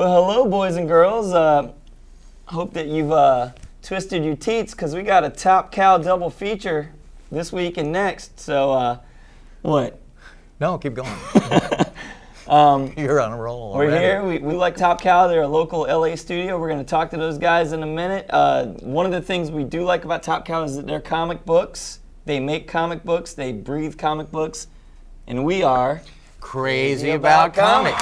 Well, hello, boys and girls. Hope that you've twisted your teats, because we got a Top Cow double feature this week and next. So, what? No, keep going. You're on a roll. We're here. We like Top Cow. They're a local LA studio. We're going to talk to those guys in a minute. One of the things we do like about Top Cow is that they're comic books. They make comic books. They breathe comic books. And we are crazy about comics.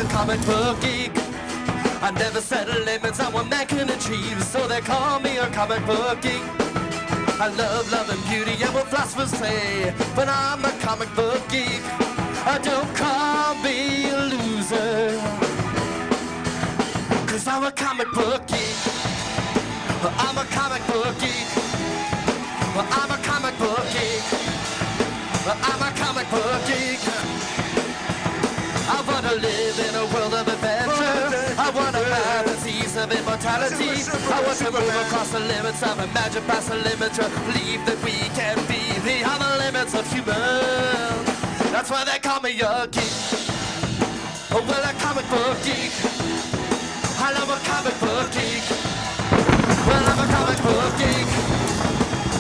Comic book geek. I never set limits on what man can achieve, so they call me a comic book geek. I love and beauty and what philosophers say, but I'm a comic book geek. Don't call me a loser, 'cause I'm a comic book geek. I'm a comic book geek. I'm a comic book geek. I'm a comic book geek. I want to live in a world of adventure. I want to have the seas of immortality. I want to move across the limits of imagine past the limits to believe that we can be beyond the limits of human. That's why they call me a geek. Oh, well, a comic book geek. I love a comic book geek. Well, I'm a comic book geek.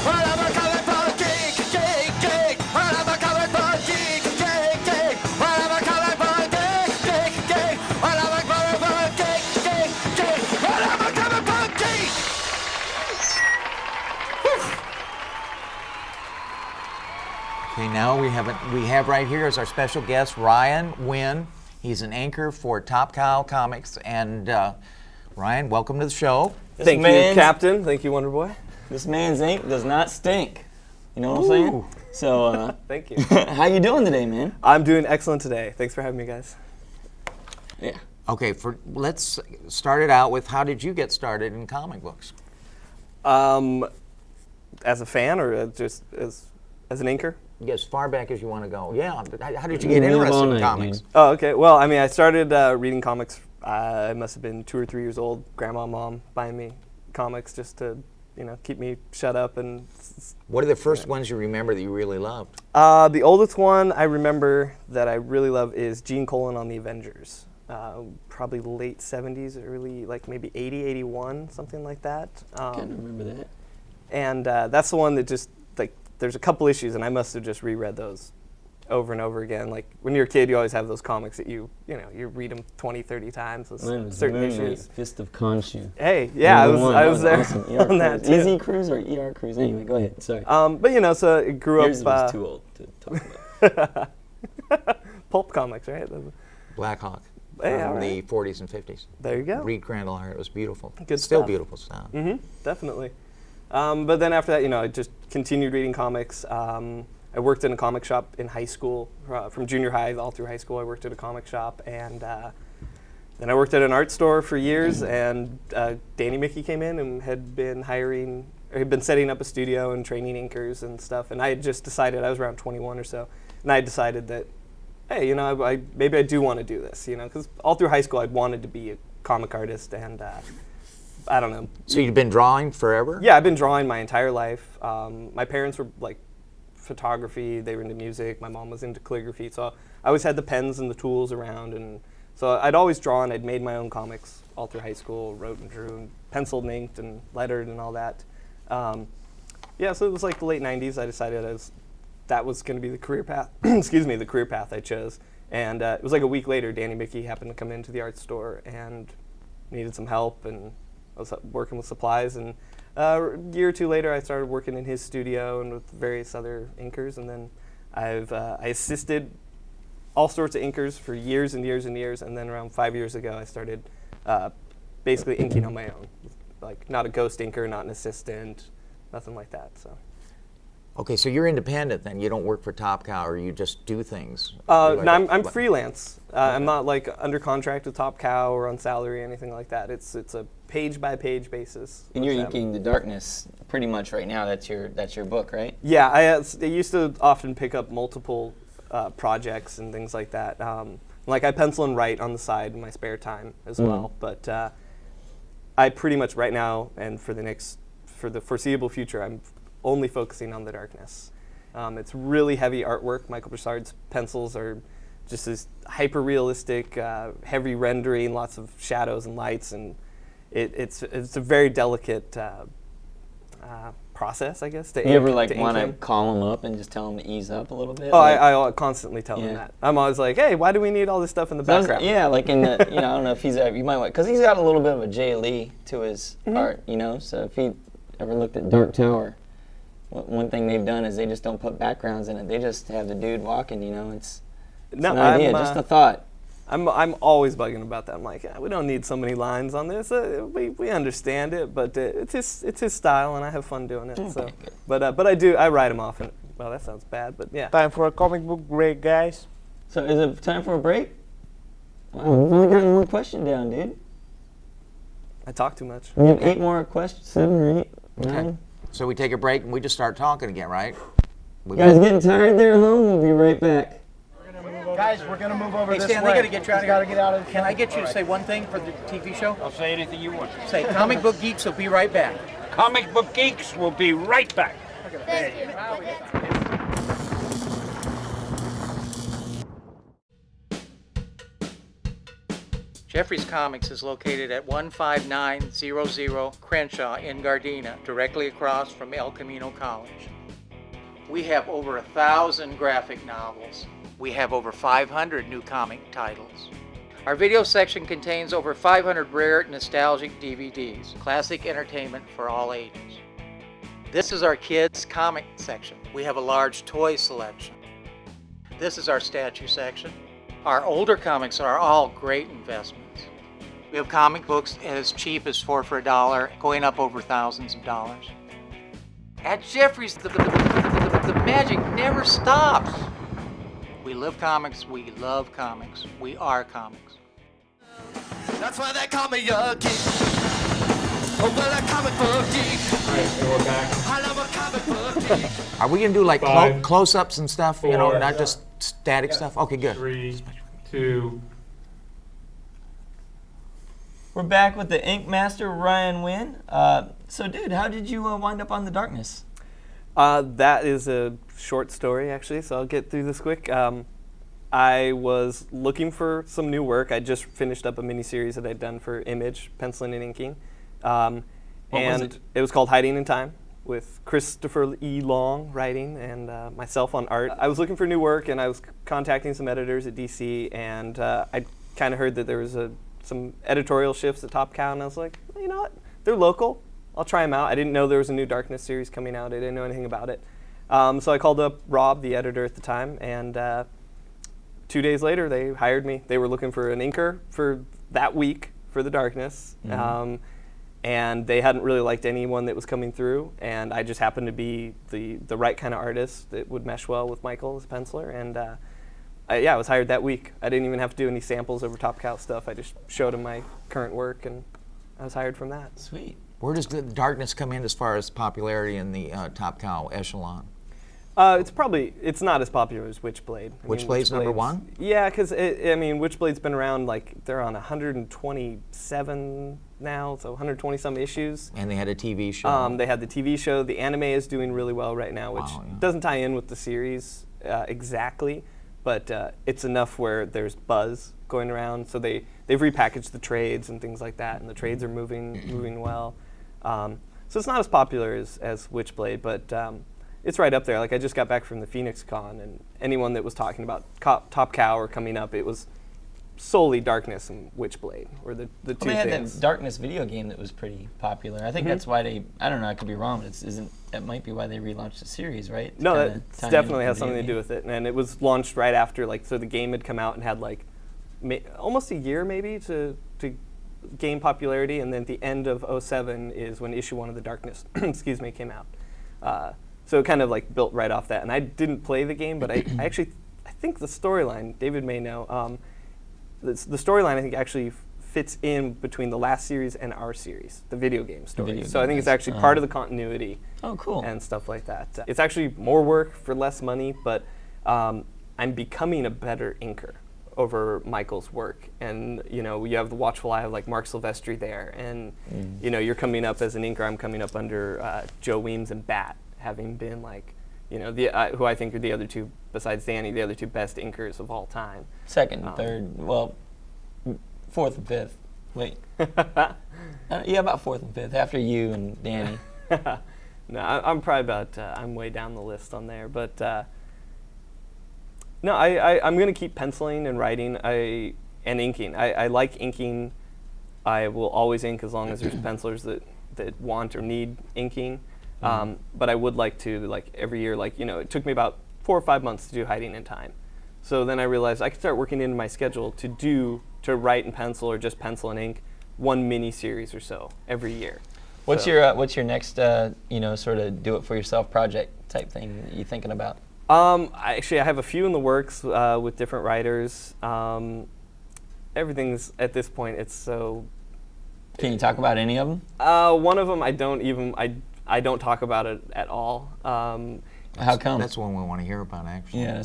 Well, I'm a comic book geek. Geek, geek. Well, I'm a comic book geek. Geek, geek. Well, I'm a comic book geek. Geek, geek. Well, I'm a comic book geek. Geek, geek. Well, I'm a comic book geek. Okay, now we have right here as our special guest Ryan Winn. He's an anchor for Top Cow Comics, and Ryan, welcome to the show. Thank you, Captain. Thank you, Wonder Boy. This man's ink does not stink. You know what I'm saying? So, thank you. How you doing today, man? I'm doing excellent today. Thanks for having me, guys. Yeah. Okay, let's start it out with, how did you get started in comic books? As a fan, or just as an anchor? As far back as you want to go. Yeah. How did you get interested in comics? Dude. Oh, okay. Well, I mean, I started reading comics. I must have been 2 or 3 years old. Grandma and Mom buying me comics just to, keep me shut up. And what are the first ones you remember that you really loved? The oldest one I remember that I really love is Gene Colan on the Avengers. Probably late 70s, early, maybe 80, 81, something like that. I can't remember that. And that's the one that just, there's a couple issues, and I must have just reread those over and over again. Like, when you're a kid, you always have those comics that you read them 20, 30 times, those certain issues. Fist of Khonshu. Hey, yeah, I was there awesome. on that too. Easy Cruise or ER Cruise? Anyway, go ahead, sorry. But, so it grew Yours up... was too old to talk about. Pulp comics, right? Black Hawk. Hey, from the 40s and 50s. There you go. Reed Crandall art. It was beautiful. Good Still stuff. beautiful stuff. Mm-hmm, definitely. But then after that, I just continued reading comics. I worked in a comic shop in high school, from junior high all through high school. I worked at a comic shop, and then I worked at an art store for years. And Danny Mickey came in and had been setting up a studio and training inkers and stuff. And I had just decided, I was around 21 or so, and I decided that, hey, maybe I do want to do this, because all through high school I'd wanted to be a comic artist, and I don't know. So you've been drawing forever? Yeah, I've been drawing my entire life. My parents were photography, they were into music, my mom was into calligraphy, so I always had the pens and the tools around, and so I'd always drawn. I'd made my own comics all through high school, wrote and drew, and penciled and inked and lettered and all that. Yeah, so it was the late 90s. I decided that was going to be the career path, the career path I chose. And it was a week later, Danny Mickey happened to come into the art store and needed some help, and I was working with supplies, and a year or two later I started working in his studio and with various other inkers, and then I assisted all sorts of inkers for years and years and years, and then around 5 years ago I started basically inking on my own. Not a ghost inker, not an assistant, nothing like that. So. Okay, so you're independent then. You don't work for Top Cow, or you just do things. No, I'm freelance. I'm not like under contract with Top Cow or on salary or anything like that. It's a page by page basis. And you're inking The Darkness pretty much right now. That's your book, right? Yeah, I used to often pick up multiple projects and things like that. Like I pencil and write on the side in my spare time as well. But I pretty much right now and for the foreseeable future, I'm only focusing on The Darkness. It's really heavy artwork. Michael Broussard's pencils are just this hyper-realistic, heavy rendering, lots of shadows and lights, and it's a very delicate process, I guess. You ever want to call them up and just tell them to ease up a little bit? Oh, I constantly tell them that. I'm always like, hey, why do we need all this stuff in the background? Yeah, like in the, I don't know if you might want, because he's got a little bit of a Jay Lee to his art, so if he ever looked at Dark Tower, one thing they've done is they just don't put backgrounds in it. They just have the dude walking, it's an idea, just a thought. I'm always bugging about that. I'm like, we don't need so many lines on this. We understand it, but it's his style, and I have fun doing it. So, but I write him off. And well, that sounds bad, but yeah. Time for a comic book break, guys. So is it time for a break? Wow, we've only gotten one question down, dude. I talk too much. We have 8 more questions, 7 or 8, 9. Okay. So we take a break and we just start talking again, right? You guys getting tired there at home? We'll be right back. Guys, we're going to move over this Stan, way. they gotta get you out of here. Gotta get out of the Can I get you to say one thing for the TV show? I'll say anything you want. Say, Comic Book Geeks will be right back. Comic Book Geeks will be right back. Geoffrey's Comics is located at 15900 Crenshaw in Gardena, directly across from El Camino College. We have over 1,000 graphic novels. We have over 500 new comic titles. Our video section contains over 500 rare nostalgic DVDs, classic entertainment for all ages. This is our kids' comic section. We have a large toy selection. This is our statue section. Our older comics are all great investments. We have comic books as cheap as 4 for $1, going up over thousands of dollars. At Geoffrey's, the magic never stops. We live comics, we love comics, we are comics. That's why they call me a geek. Oh, well, a comic book geek. All right, and we're back. I love a comic book geek. Are we gonna do like 5, close-ups and stuff? 4, not just static stuff. Okay, good. 3, 2. We're back with the ink master, Ryan Winn. So, dude, how did you wind up on The Darkness? That is a short story, actually, so I'll get through this quick. I was looking for some new work. I just finished up a miniseries that I'd done for Image, penciling and inking. was It was called Hiding in Time, with Christopher E. Long writing and myself on art. I was looking for new work, and I was contacting some editors at DC, and I kind of heard that there was some editorial shifts at Top Cow, and I was like, well, you know what? They're local. I'll try them out. I didn't know there was a new Darkness series coming out. I didn't know anything about it. So I called up Rob, the editor at the time, and 2 days later they hired me. They were looking for an inker for that week for The Darkness. And they hadn't really liked anyone that was coming through, and I just happened to be the right kind of artist that would mesh well with Michael as a penciler, and I was hired that week. I didn't even have to do any samples over Top Cow stuff. I just showed him my current work, and I was hired from that. Sweet. Where does The Darkness come in as far as popularity in the Top Cow echelon? It's not as popular as Witchblade. Witchblade's number one? Yeah, because Witchblade's been around, they're on 127 now, so 120 some issues. And they had a TV show. They had the TV show. The anime is doing really well right now, which doesn't tie in with the series exactly, but it's enough where there's buzz going around. So they've repackaged the trades and things like that, and the trades are moving well. So it's not as popular as Witchblade, but it's right up there. I just got back from the Phoenix Con, and anyone that was talking about Top Cow or coming up, it was solely Darkness and Witchblade were the two They had things. that Darkness video game that was pretty popular. I think that's why I don't know, I could be wrong, but that might be why they relaunched the series, right? No, that definitely has something to do with it. And it was launched right after, so the game had come out and had almost a year maybe to gain popularity, and then at the end of 2007 is when issue 1 of The Darkness came out. So it kind of like built right off that. And I didn't play the game, but I think the storyline, David may know, the storyline I think actually fits in between the last series and our series, the video game story. So I think it's actually part of the continuity. Oh, cool. And stuff like that. It's actually more work for less money, but I'm becoming a better inker over Michael's work. And you have the watchful eye of like Mark Silvestri there, and you're coming up as an inker. I'm coming up under Joe Weems and Bat, having been like, who I think are the other two, besides Danny, the other two best inkers of all time. Second and third, well, fourth and fifth. Wait. Yeah, about fourth and fifth, after you and Danny. No, I'm probably about, I'm way down the list on there. But no, I'm going to keep penciling and writing and inking. I like inking. I will always ink as long as there's pencilers that want or need inking. But I would like to, like every year, like, it took me about 4 or 5 months to do Hiding in Time. So then I realized I could start working into my schedule to write and pencil or just pencil and ink one mini series or so every year. What's your next sort of do it for yourself project type thing you thinking about? I have a few in the works with different writers. Everything's at this point, it's so. Can you talk about any of them? One of them I don't talk about it at all. How come? That's one we want to hear about, actually. Yeah,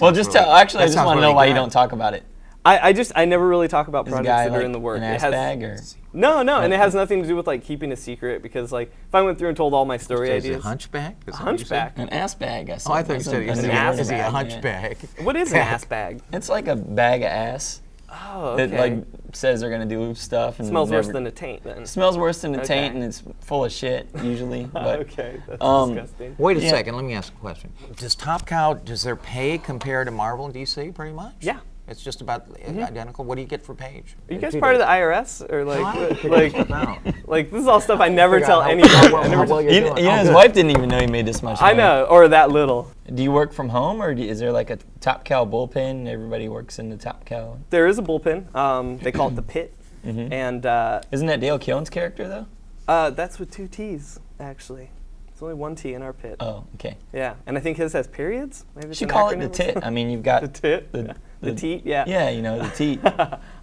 well, just tell. Actually, I just want to know why you don't talk about it. I never really talk about projects that are in the work. An ass bag or? No, and it has nothing to do with like keeping a secret, because like if I went through and told all my story ideas. Is it a hunchback? A hunchback. An ass bag. Oh, I thought you said an ass is he a bag. hunchback? What is an ass bag? It's like a bag of ass. Oh, okay. That like says they're gonna do stuff. And smells worse than a taint then. Smells worse than a taint, and it's full of shit usually. But, okay, that's disgusting. Wait a second, let me ask a question. Does Top Cow, does their pay compare to Marvel and DC pretty much? Yeah. It's just about identical. What do you get for page? Are you guys part of the IRS or like this is all stuff I never tell anybody. His wife didn't even know he made this much money. I know, or that little. Do you work from home, or is there like a Top Cow bullpen? Everybody works in the Top Cow. There is a bullpen. They call it the Pit, and isn't that Dale Keown's character though? That's with 2 T's actually. There's only 1 T in our Pit. Oh, okay. Yeah, and I think his has periods. Maybe it's you call it the Tit. I mean, you've got the Tit. The teat, yeah. Yeah, the teat.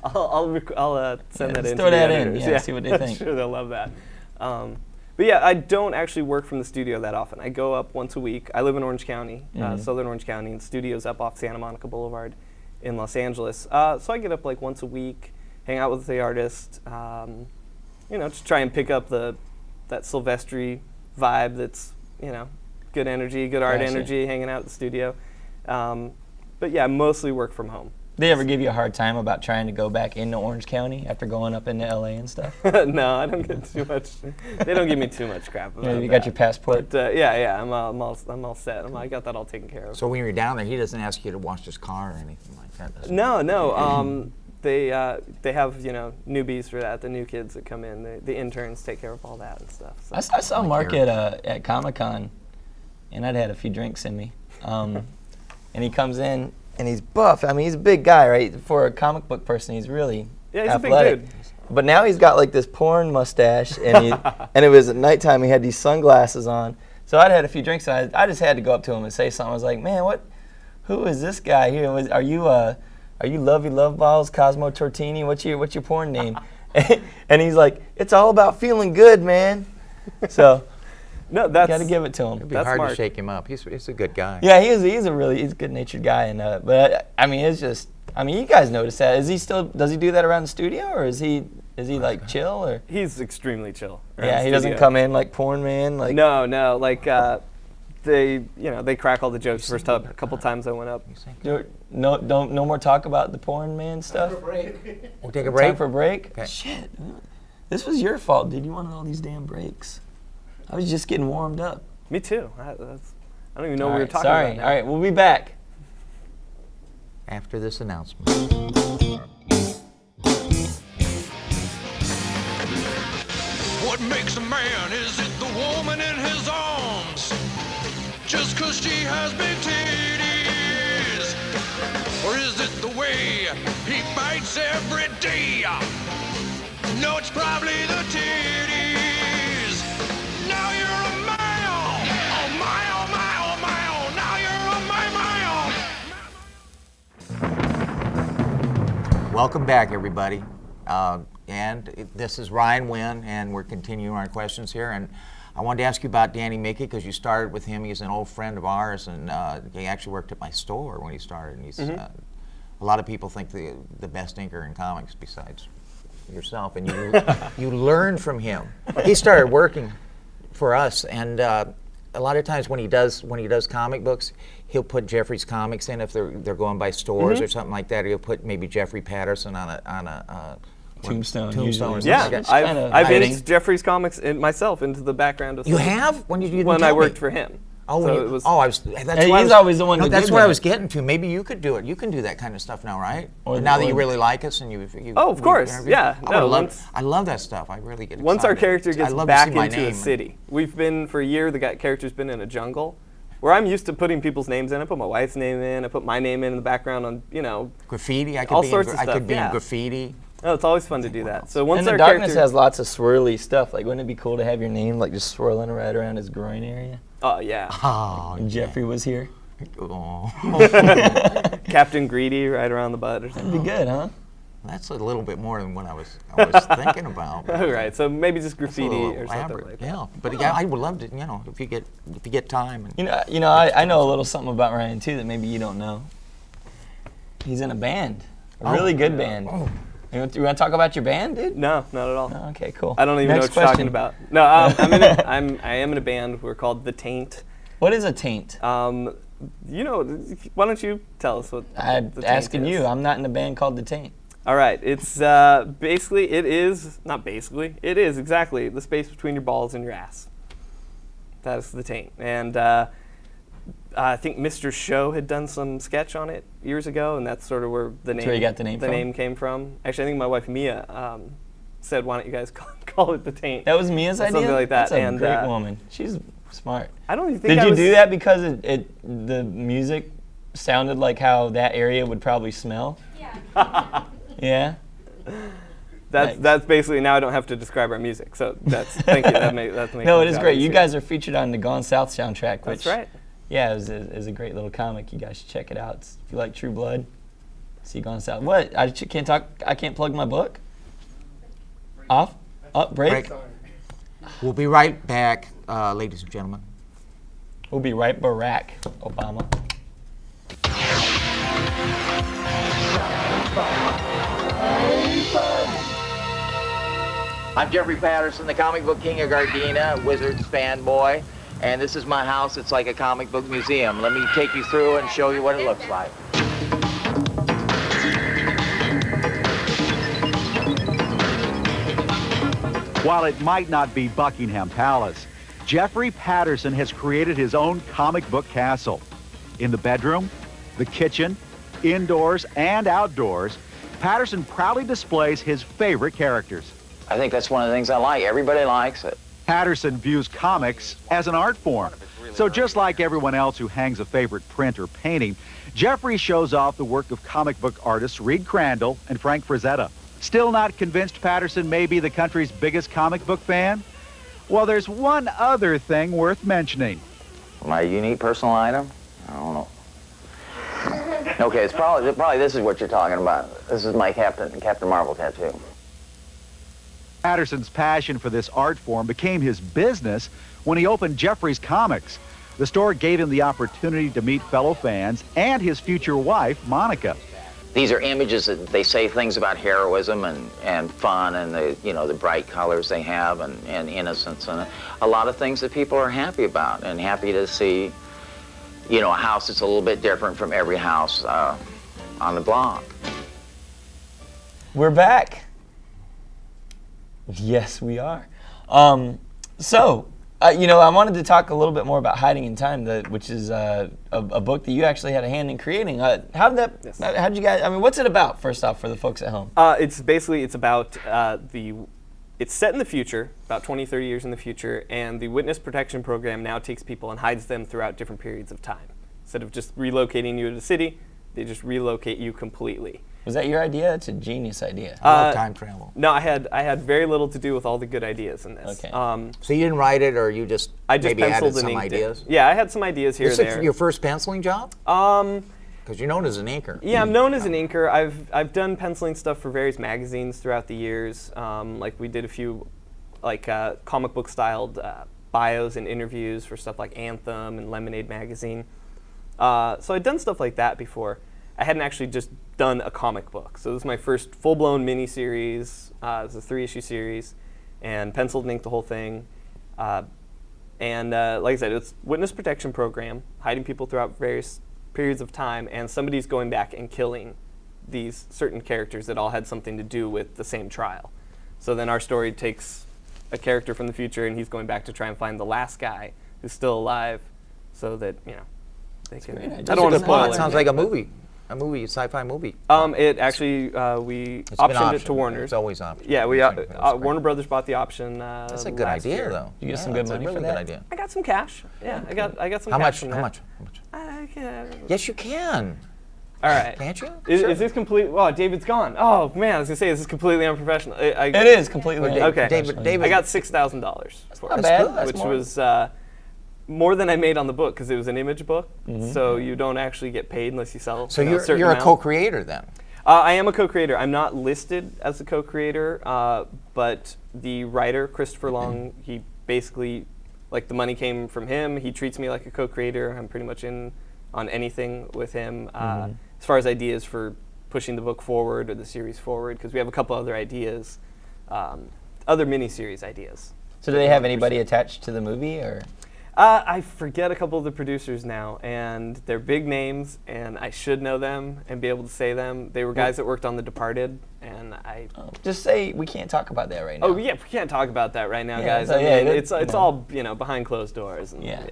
I'll send that in. Throw that in, yeah, see what they think. Sure, they'll love that. But yeah, I don't actually work from the studio that often. I go up once a week. I live in Orange County, Southern Orange County, and the studio's up off Santa Monica Boulevard in Los Angeles. So I get up like once a week, hang out with the artist, just try and pick up that Silvestri vibe that's, good energy, good art energy, hanging out at the studio. But yeah, mostly work from home. They ever give you a hard time about trying to go back into Orange County after going up into LA and stuff? No, I don't get too much. They don't give me too much crap about you got your passport? But yeah, I'm all set. I got that all taken care of. So when you're down there, he doesn't ask you to wash his car or anything like that, does he? No. They have newbies for that. The new kids that come in, the interns take care of all that and stuff. So. I saw Mark at Comic-Con, and I'd had a few drinks in me, and he comes in. And he's buff. I mean, he's a big guy, right? For a comic book person, he's really athletic. A big dude. But now he's got like this porn mustache, and and it was at nighttime. He had these sunglasses on. So I'd had a few drinks, and I just had to go up to him and say something. I was like, man, who is this guy here? Are you Lovey Love Balls, Cosmo Tortini? What's your porn name? And he's like, it's all about feeling good, man. So. No, that's got to give it to him. It'd be hard to shake him up. He's a good guy. Yeah, he's a good-natured guy, and but I mean, it's just, you guys notice that. Does he do that around the studio, or is he like chill, or? He's extremely chill. Yeah, he doesn't come in like porn man, like. No, like they crack all the jokes first up. A couple times I went up. No more talk about the porn man stuff. Time for a break. We'll take a break. Time for a break. Okay. Shit, this was your fault, dude. You wanted all these damn breaks. I was just getting warmed up. Me too. I don't even know what we were talking about. All right, we'll be back after this announcement. What makes a man? Is it the woman in his arms? Just 'cause she has big titties? Or is it the way he bites every day? No, it's probably the titties. Now you're a man, Welcome back, everybody. This is Ryan Winn, and we're continuing our questions here. And I wanted to ask you about Danny Mickey because you started with him. He's an old friend of ours, and he actually worked at my store when he started. And he's a lot of people think the best inker in comics besides yourself, and you learn from him. He started working for us, and a lot of times when he does comic books, he'll put Geoffrey's comics in if they're going by stores or something like that. Or he'll put maybe Geoffrey Patterson on a Tombstone. or something Yeah, like that. I've inked Geoffrey's comics myself into the background of. You have? When did you? When I worked for him. Oh, So He's always the one. That's what I was getting to. Maybe you could do it. You can do that kind of stuff now, right? Or now that you really like us and you. Oh, of course. Yeah. I love that stuff. I really get excited. Once our character gets back into a name. city, we've been for a year. The character's been in a jungle, where I'm used to putting people's names in. I put my wife's name in. I put my name in the background on graffiti. I could all be sorts in, of stuff. I could be yeah. in graffiti. Oh, it's always fun to do that. So once And the our darkness character has lots of swirly stuff. Like, wouldn't it be cool to have your name like just swirling right around his groin area? Oh yeah. Oh, And Geoffrey was here. Oh. Captain Greedy right around the butt or something. That'd be good, huh? That's a little bit more than what I was thinking about. All right, so maybe just graffiti or something elaborate. like that. Yeah, but yeah, I would love to. If you get time. And I know a little something about Ryan too that maybe you don't know. He's in a band, a really good band. Oh. You want to talk about your band, dude? No, not at all. Oh, okay, cool. I don't even Next know what question. you're talking about. No, I am in a band. We're called The Taint. What is a taint? Why don't you tell us what I'm The Taint asking is? you. I'm not in a band called The Taint. All right, it's basically, it is exactly the space between your balls and your ass. That is The Taint. And I think Mr. Show had done some sketch on it years ago, and that's sort of where the name, where you got the name from? name came from. Actually, I think my wife Mia said, "Why don't you guys call it The Taint?" That was Mia's idea? Something like that. That's a and, great woman. She's smart. I don't even think Did you do that because the music sounded like how that area would probably smell? Yeah. Yeah? That's basically, now I don't have to describe our music. So thank you. That makes No, my it is job great. You easier. guys are featured on the Gone South soundtrack. That's which, right. Yeah, it was a great little comic. You guys should check it out. If you like True Blood, see Gone South. What? I can't talk. I can't plug my book. Off. Up. Break. we'll be right back, ladies and gentlemen. We'll be right back, Obama. I'm Geoffrey Patterson, the comic book king of Gardena, Wizards fanboy, and this is my house. It's like a comic book museum. Let me take you through and show you what it looks like. While it might not be Buckingham Palace, Geoffrey Patterson has created his own comic book castle. In the bedroom, the kitchen, indoors and outdoors, Patterson proudly displays his favorite characters. I think that's one of the things I like. Everybody likes it. Patterson views comics as an art form. So just like everyone else who hangs a favorite print or painting, Geoffrey shows off the work of comic book artists Reed Crandall and Frank Frazetta. Still not convinced Patterson may be the country's biggest comic book fan? Well, there's one other thing worth mentioning. My unique personal item? I don't know. Okay, it's probably this is what you're talking about. This is my Captain Marvel tattoo. Patterson's passion for this art form became his business when he opened Geoffrey's Comics. The store gave him the opportunity to meet fellow fans and his future wife, Monica. These are images that they say things about heroism and fun and the bright colors they have and innocence and a lot of things that people are happy about and happy to see, a house that's a little bit different from every house on the block. We're back. Yes, we are. I wanted to talk a little bit more about Hiding in Time, which is a book that you actually had a hand in creating. How did you guys? What's it about? First off, for the folks at home. It's about it's set in the future, about 20, 30 years in the future, and the Witness Protection Program now takes people and hides them throughout different periods of time. Instead of just relocating you to the city, they just relocate you completely. Was that your idea? It's a genius idea. I love time travel. No, I had very little to do with all the good ideas in this. Okay. So you didn't write it, or you I just maybe added penciled and some inked ideas? it. Yeah, I had some ideas here and there. Your first penciling job? Because you're known as an inker. Yeah, I'm known as an inker. I've done penciling stuff for various magazines throughout the years. Like we did a few like comic book styled bios and interviews for stuff like Anthem and Lemonade magazine. So I'd done stuff like that before. I hadn't actually just done a comic book. So this is my first full-blown mini-series. It was a 3-issue series, and penciled and inked the whole thing. And like I said, it's witness protection program, hiding people throughout various periods of time, and somebody's going back and killing these certain characters that all had something to do with the same trial. So then our story takes a character from the future, and he's going back to try and find the last guy who's still alive, so that they can. I don't want to spoil it. It sounds like a movie. A sci-fi movie. It actually, we optioned it to Warner. It's always optioned. Yeah, Warner Brothers bought the option. That's a good idea, though. You get some good money for that? Good idea. I got some cash. Yeah, I got some How cash. much? From How that. much? Yes, you can. All right. Can't you? Is this complete? Oh, David's gone. Oh man, I was gonna say, is this completely unprofessional? It is completely okay. David, I got $6,000 for it. Not bad. Which was more than I made on the book because it was an image book. So you don't actually get paid unless you sell. So a certain you're a amount. co-creator then. I am a co-creator. I'm not listed as a co-creator, but the writer, Christopher Long, he basically, like, the money came from him. He treats me like a co-creator. I'm pretty much in on anything with him as far as ideas for pushing the book forward or the series forward, because we have a couple other ideas, other mini-series ideas. So do they have anybody attached to the movie, or? I forget a couple of the producers now, and they're big names, and I should know them and be able to say them. They were guys that worked on The Departed, and I... Just say we can't talk about that right now. Oh, yeah, we can't talk about that right now, guys. So, I mean, it's all, behind closed doors, and, it's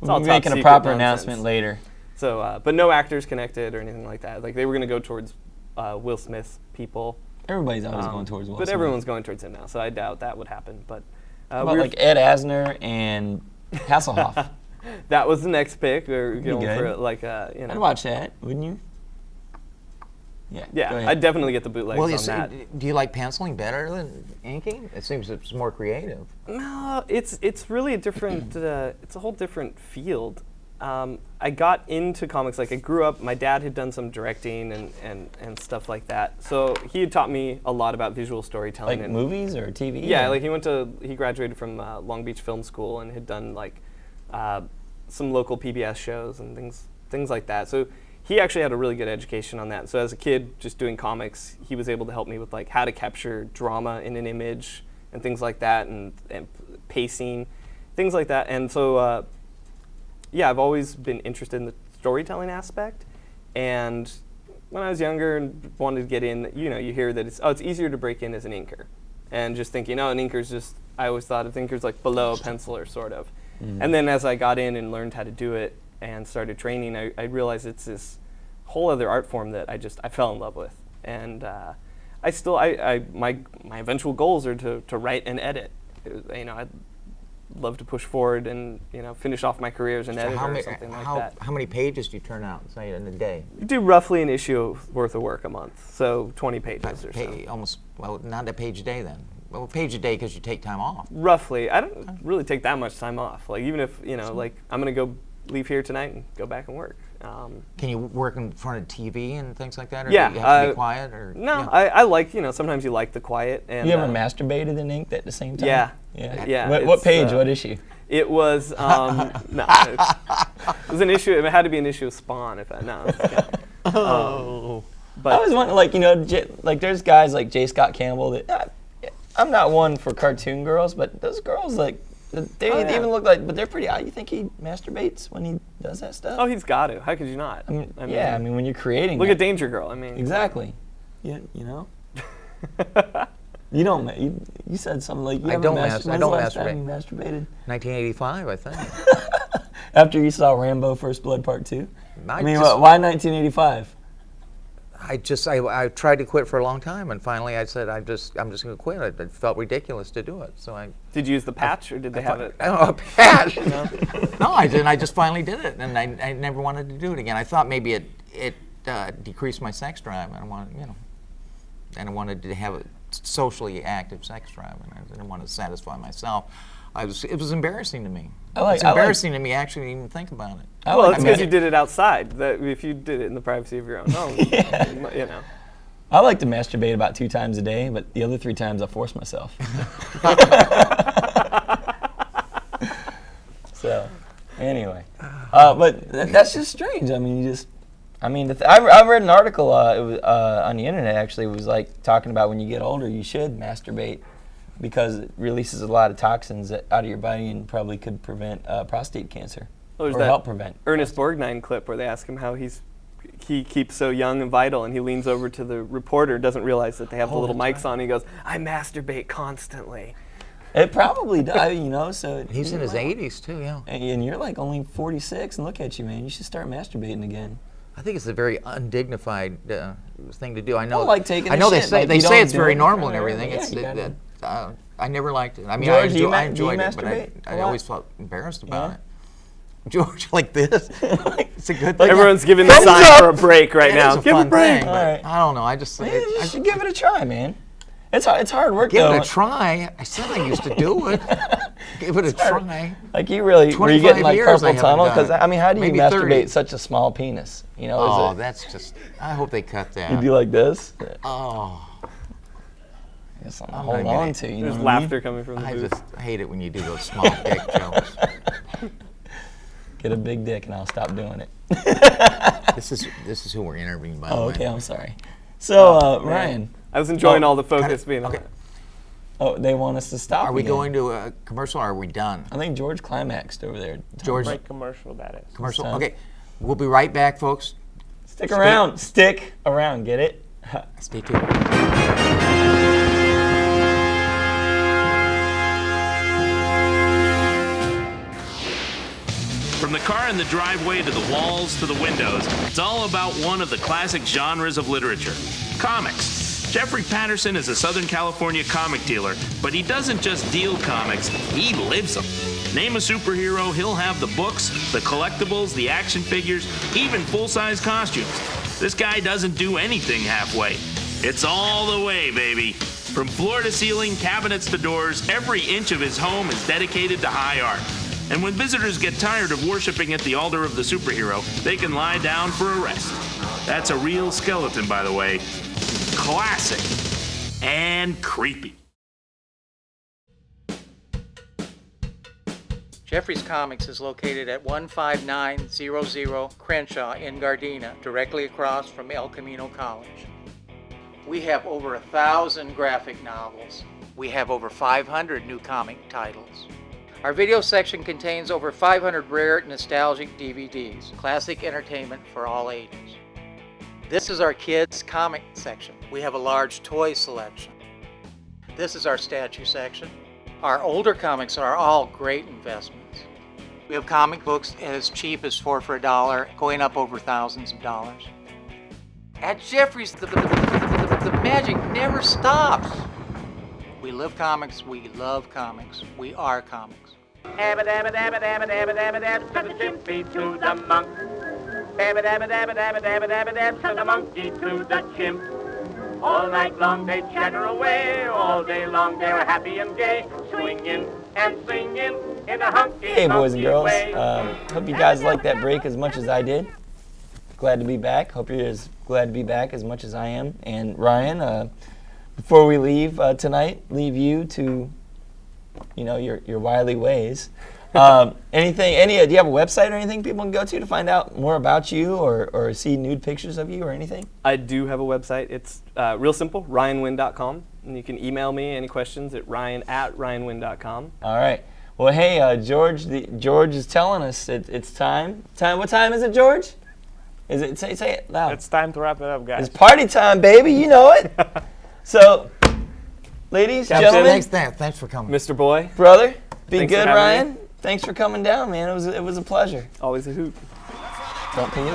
we'll all be top making a secret proper nonsense. announcement later. So, but no actors connected or anything like that. Like, they were going to go towards Will Smith's people. Everybody's always going towards Will Smith. But everyone's going towards him now, so I doubt that would happen. But about like Ed Asner and Hasselhoff. That was the next pick. We're going for like I'd watch that, wouldn't you? Yeah, I'd definitely get the bootlegs on that. Do you like penciling better than inking? It seems it's more creative. No, it's really a different. It's a whole different field. I got into comics, like I grew up, my dad had done some directing and stuff like that. So he had taught me a lot about visual storytelling. Like movies or TV? Yeah, like he graduated from Long Beach Film School and had done like some local PBS shows and things like that. So he actually had a really good education on that. So as a kid, just doing comics, he was able to help me with like how to capture drama in an image and things like that, and pacing, things like that. And so yeah, I've always been interested in the storytelling aspect. And when I was younger and wanted to get in, you hear that it's easier to break in as an inker. And just thinking, an inker's just, I always thought of inkers like below a penciler, sort of. And then as I got in and learned how to do it and started training, I realized it's this whole other art form that I fell in love with. And my eventual goals are to write and edit. I'd love to push forward and finish off my career as an editor or something like that. How many pages do you turn out, say, in a day? You do roughly an issue worth of work a month, so 20 pages or so. Not a page a day then. Well, a page a day because you take time off. Roughly. I don't really take that much time off. Like, even if, like, I'm going to leave here tonight and go back and work. Can you work in front of TV and things like that? Or yeah. do you have to be quiet? Or, no, I like, sometimes you like the quiet. And, you ever masturbated and inked at the same time? Yeah. What page? What issue? It was, no. It was an issue. It had to be an issue of Spawn. But I always want, like, there's guys like J. Scott Campbell that, I'm not one for cartoon girls, but those girls, like, they even look like, but they're pretty. You think he masturbates when he does that stuff? Oh, he's got to. How could you not? I mean, when you're creating, look at Danger Girl. I mean, exactly. You you don't. You said something like you I don't masturbate. I don't last masturbate. time you masturbated? 1985, I think. After you saw Rambo: First Blood Part 2. Why 1985? I tried to quit for a long time, and finally I said I'm just going to quit. It felt ridiculous to do it, so I. Did you use the patch, or did they have it? Oh, a patch. No, I didn't. I just finally did it, and I never wanted to do it again. I thought maybe it decreased my sex drive. I wanted to have a socially active sex drive, and I didn't want to satisfy myself. it was embarrassing to me. It's embarrassing to me actually to even think about it. Well, it's because you did it outside. That if you did it in the privacy of your own home, you know. I like to masturbate about 2 times a day, but the other 3 times I force myself. So, anyway, but that's just strange. I mean, I read an article. It was on the internet. Actually, it was like talking about when you get older, you should masturbate because it releases a lot of toxins out of your body and probably could prevent prostate cancer or help prevent. Ernest Borgnine clip where they ask him how he keeps so young and vital, and he leans over to the reporter, doesn't realize that they have the little mics on. And he goes, "I masturbate constantly." It probably does, you know. So he's in his 80s too, yeah. And you're like only 46, and look at you, man. You should start masturbating again. I think it's a very undignified thing to do. I know. Like taking. I know they say it's very normal and everything. Yeah, I never liked it. I mean, George, I enjoyed it, but I always felt embarrassed about it. George, like this. It's a good thing. Everyone's giving the sign for a break right now. Give a break. All right. I don't know. I should give it a try, man. It's hard work. Give it a try. I said I used to do it. Give it a try. Like you really were you getting like carpal tunnel? Because I mean, how do you Maybe masturbate 30. such a small penis? You know. Oh, that's just. I hope they cut that. You do like this. Oh. It's something to hold on to. You know There's laughter coming from the I booth. just hate it when you do those small dick jokes. Get a big dick and I'll stop doing it. This is who we're interviewing, by the way. Oh, okay. I'm sorry. So, Ryan. I was enjoying all the focus being on it. Oh, they want us to stop. Are we again. going to a commercial or are we done? I think George climaxed over there. George. Great commercial that is. Commercial. Okay. We'll be right back, folks. Stick around. Stick around. Get it? Stay tuned. From the car in the driveway to the walls to the windows, it's all about one of the classic genres of literature, comics. Geoffrey Patterson is a Southern California comic dealer, but he doesn't just deal comics, he lives them. Name a superhero, he'll have the books, the collectibles, the action figures, even full-size costumes. This guy doesn't do anything halfway. It's all the way, baby. From floor to ceiling, cabinets to doors, every inch of his home is dedicated to high art. And when visitors get tired of worshiping at the altar of the superhero, they can lie down for a rest. That's a real skeleton, by the way. Classic. And creepy. Geoffrey's Comics is located at 15900 Crenshaw in Gardena, directly across from El Camino College. We have over 1,000 graphic novels. We have over 500 new comic titles. Our video section contains over 500 rare nostalgic DVDs, classic entertainment for all ages. This is our kids' comic section. We have a large toy selection. This is our statue section. Our older comics are all great investments. We have comic books as cheap as 4 for $1, going up over thousands of dollars. At Geoffrey's, the magic never stops. We live comics, we love comics, we are comics. Dabba dabba dabba dabba dabba dabba dab, to the chimpy to the monk. Dabba dabba dabba dabba dabba dabba dab, to the monkey to the chimp. All night long they chatter away, all day long they're happy and gay, swinging and singing in a hunky Hey, boys and girls. way. Hope you guys liked that break as much as I did. Glad to be back. Hope you're as glad to be back as much as I am. And Ryan, before we leave tonight, leave you to, you know, your wily ways. Do you have a website or anything people can go to find out more about you or see nude pictures of you or anything? I do have a website. It's real simple, ryanwinn.com. And you can email me any questions at ryan@ryanwinn.com. All right. Well, hey, George is telling us it's time. What time is it, George? Is it say it loud? It's time to wrap it up, guys. It's party time, baby. You know it. So, ladies, gentlemen, thanks for coming, Mr. Boy, brother, be Thanks for good, having Ryan. me. Thanks for coming down, man. It was a pleasure. always a hoot. Don't pollute.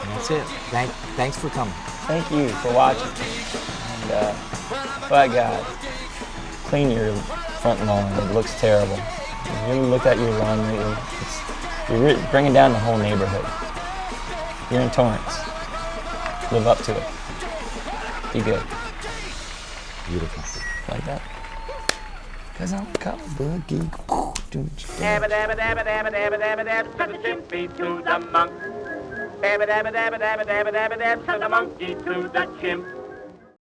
And that's it. Thanks for coming. Thank you for watching. And by God, clean your front lawn. It looks terrible. Have you ever looked at your lawn lately? You're bringing down the whole neighborhood. You're in Torrance. Live up to it. Be good. Beautiful. Like that. 'Cause I'm a comic book geek. Dabba dabba dabba dabba dabba dabba dab, from the chimpy to the monk. Dabba dabba dabba dabba dabba dabba dab, from the monkey to the chimp.